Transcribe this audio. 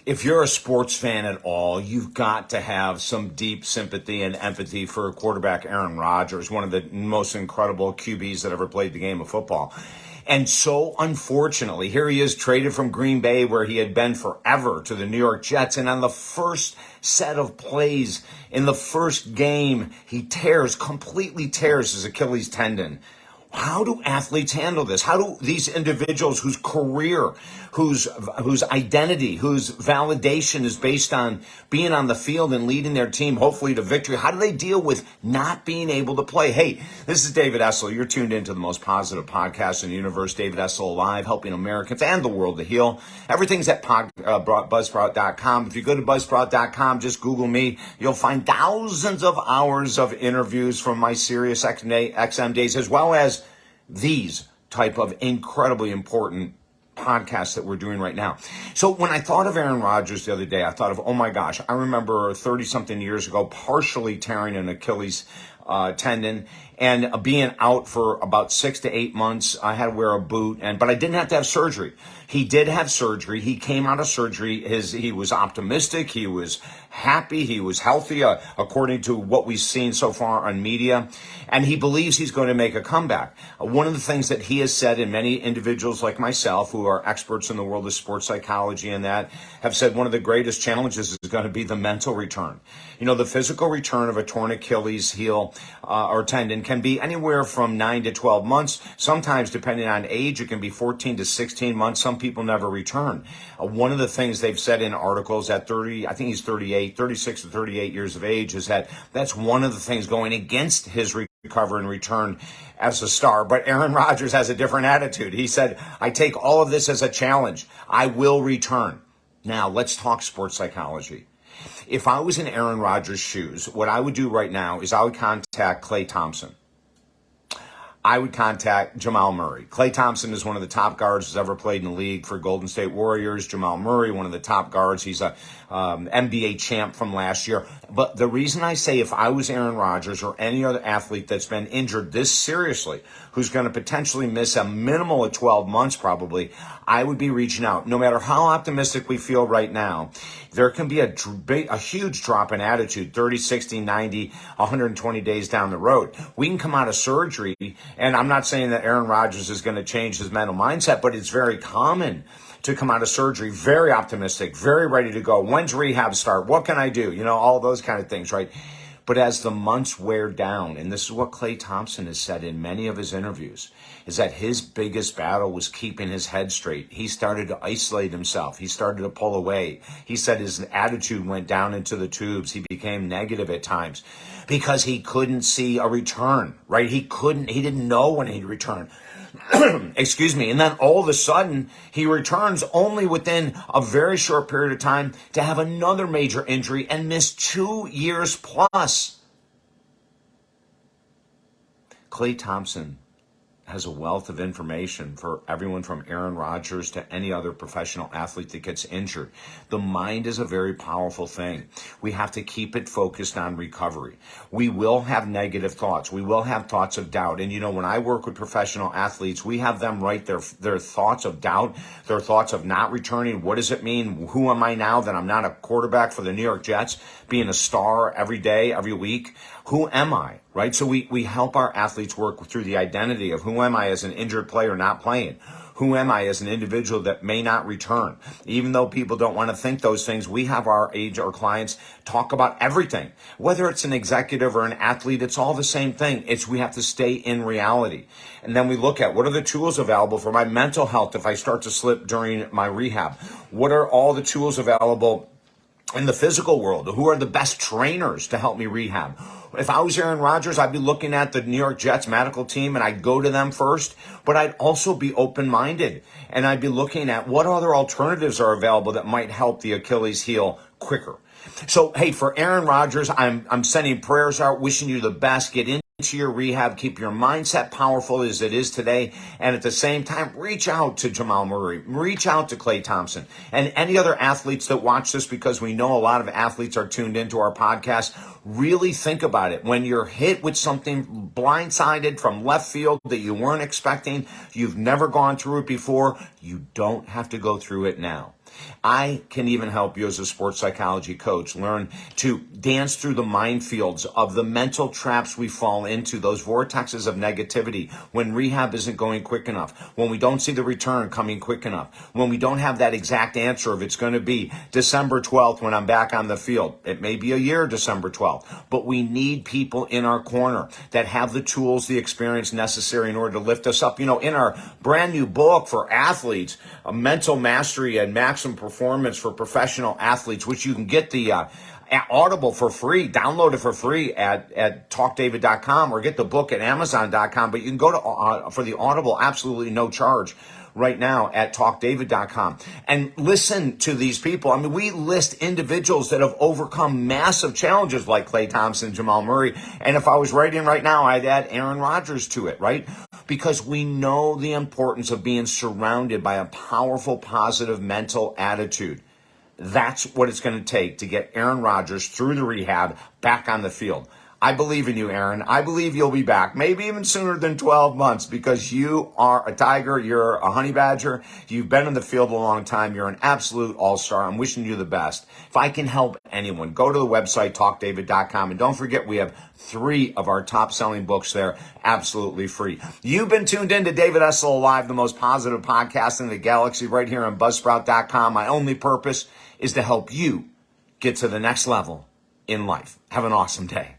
If you're a sports fan at all, you've got to have some deep sympathy and empathy for quarterback Aaron Rodgers, one of the most incredible QBs that ever played the game of football. And so, unfortunately, here he is traded from Green Bay, where he had been forever, to the New York Jets. And on the first set of plays in the first game, he completely tears his Achilles tendon. How do athletes handle this? How do these individuals whose career, whose identity, whose validation is based on being on the field and leading their team, hopefully to victory, how do they deal with not being able to play? Hey, this is David Essel. You're tuned into the most positive podcast in the universe, David Essel Live, helping Americans and the world to heal. Everything's at buzzsprout.com. If you go to buzzsprout.com, just Google me. You'll find thousands of hours of interviews from my Sirius XM days, as well as these type of incredibly important podcasts that we're doing right now. So when I thought of Aaron Rodgers the other day, I thought of, oh my gosh, I remember 30-something years ago partially tearing an Achilles tendon and being out for about 6 to 8 months. I had to wear a boot, but I didn't have to have surgery. He did have surgery. He came out of surgery. He was optimistic. He was happy. He was healthy, according to what we've seen so far on media. And he believes he's going to make a comeback. One of the things that he has said, and many individuals like myself who are experts in the world of sports psychology and that have said one of the greatest challenges is going to be the mental return. You know, the physical return of a torn Achilles heel or tendon can be anywhere from 9 to 12 months. Sometimes, depending on age, it can be 14 to 16 months. Some people never return. One of the things they've said in articles at 36 to 38 years of age, is that that's one of the things going against his recover and return as a star. But Aaron Rodgers has a different attitude. He said, I take all of this as a challenge. I will return. Now, let's talk sports psychology. If I was in Aaron Rodgers' shoes, what I would do right now is I would contact Klay Thompson. I would contact Jamal Murray. Klay Thompson is one of the top guards who's ever played in the league for Golden State Warriors. Jamal Murray, one of the top guards. He's a NBA champ from last year. But the reason I say if I was Aaron Rodgers or any other athlete that's been injured this seriously, who's going to potentially miss a minimal of 12 months probably, I would be reaching out. No matter how optimistic we feel right now, there can be a huge drop in attitude 30, 60, 90, 120 days down the road. We can come out of surgery, and I'm not saying that Aaron Rodgers is going to change his mental mindset, but it's very common to come out of surgery very optimistic, very ready to go. When's rehab start? What can I do? You know, all those kind of things, right? But as the months wear down, and this is what Klay Thompson has said in many of his interviews, is that his biggest battle was keeping his head straight. He started to isolate himself. He started to pull away. He said his attitude went down into the tubes. He became negative at times because he couldn't see a return, right? He didn't know when he'd return. Excuse me. And then all of a sudden, he returns only within a very short period of time to have another major injury and miss 2 years plus. Klay Thompson has a wealth of information for everyone from Aaron Rodgers to any other professional athlete that gets injured. The mind is a very powerful thing. We have to keep it focused on recovery. We will have negative thoughts. We will have thoughts of doubt. And you know, when I work with professional athletes, we have them write their thoughts of doubt, their thoughts of not returning. What does it mean? Who am I now that I'm not a quarterback for the New York Jets, being a star every day, every week? Who am I? Right? So we help our athletes work through the identity of who am I as an injured player not playing? Who am I as an individual that may not return? Even though people don't want to think those things, we have our clients talk about everything. Whether it's an executive or an athlete, it's all the same thing. We have to stay in reality. And then we look at what are the tools available for my mental health if I start to slip during my rehab? What are all the tools available in the physical world? Who are the best trainers to help me rehab? If I was Aaron Rodgers, I'd be looking at the New York Jets medical team and I'd go to them first, but I'd also be open-minded and I'd be looking at what other alternatives are available that might help the Achilles heal quicker. So, hey, for Aaron Rodgers, I'm sending prayers out, wishing you the best. Get into your rehab, keep your mindset powerful as it is today, and at the same time, reach out to Jamal Murray, reach out to Klay Thompson, and any other athletes that watch this, because we know a lot of athletes are tuned into our podcast. Really think about it. When you're hit with something blindsided from left field that you weren't expecting, you've never gone through it before, you don't have to go through it now. I can even help you as a sports psychology coach learn to dance through the minefields of the mental traps we fall into, those vortexes of negativity when rehab isn't going quick enough, when we don't see the return coming quick enough, when we don't have that exact answer if it's going to be December 12th when I'm back on the field. It may be a year, December 12th, but we need people in our corner that have the tools, the experience necessary in order to lift us up. You know, in our brand new book for athletes, Mental Mastery and Maximum Performance for Professional Athletes, which you can get the Audible for free, download it for free at talkdavid.com or get the book at amazon.com. But you can go to for the Audible, absolutely no charge right now at talkdavid.com and listen to these people. I mean, we list individuals that have overcome massive challenges like Klay Thompson, Jamal Murray. And if I was writing right now, I'd add Aaron Rodgers to it, right? Because we know the importance of being surrounded by a powerful, positive mental attitude. That's what it's going to take to get Aaron Rodgers through the rehab back on the field. I believe in you, Aaron. I believe you'll be back, maybe even sooner than 12 months, because you are a Tiger. You're a honey badger. You've been in the field a long time. You're an absolute all-star. I'm wishing you the best. If I can help anyone, go to the website, talkdavid.com. And don't forget, we have 3 of our top-selling books there, absolutely free. You've been tuned in to David Essel Live, the most positive podcast in the galaxy, right here on Buzzsprout.com. My only purpose is to help you get to the next level in life. Have an awesome day.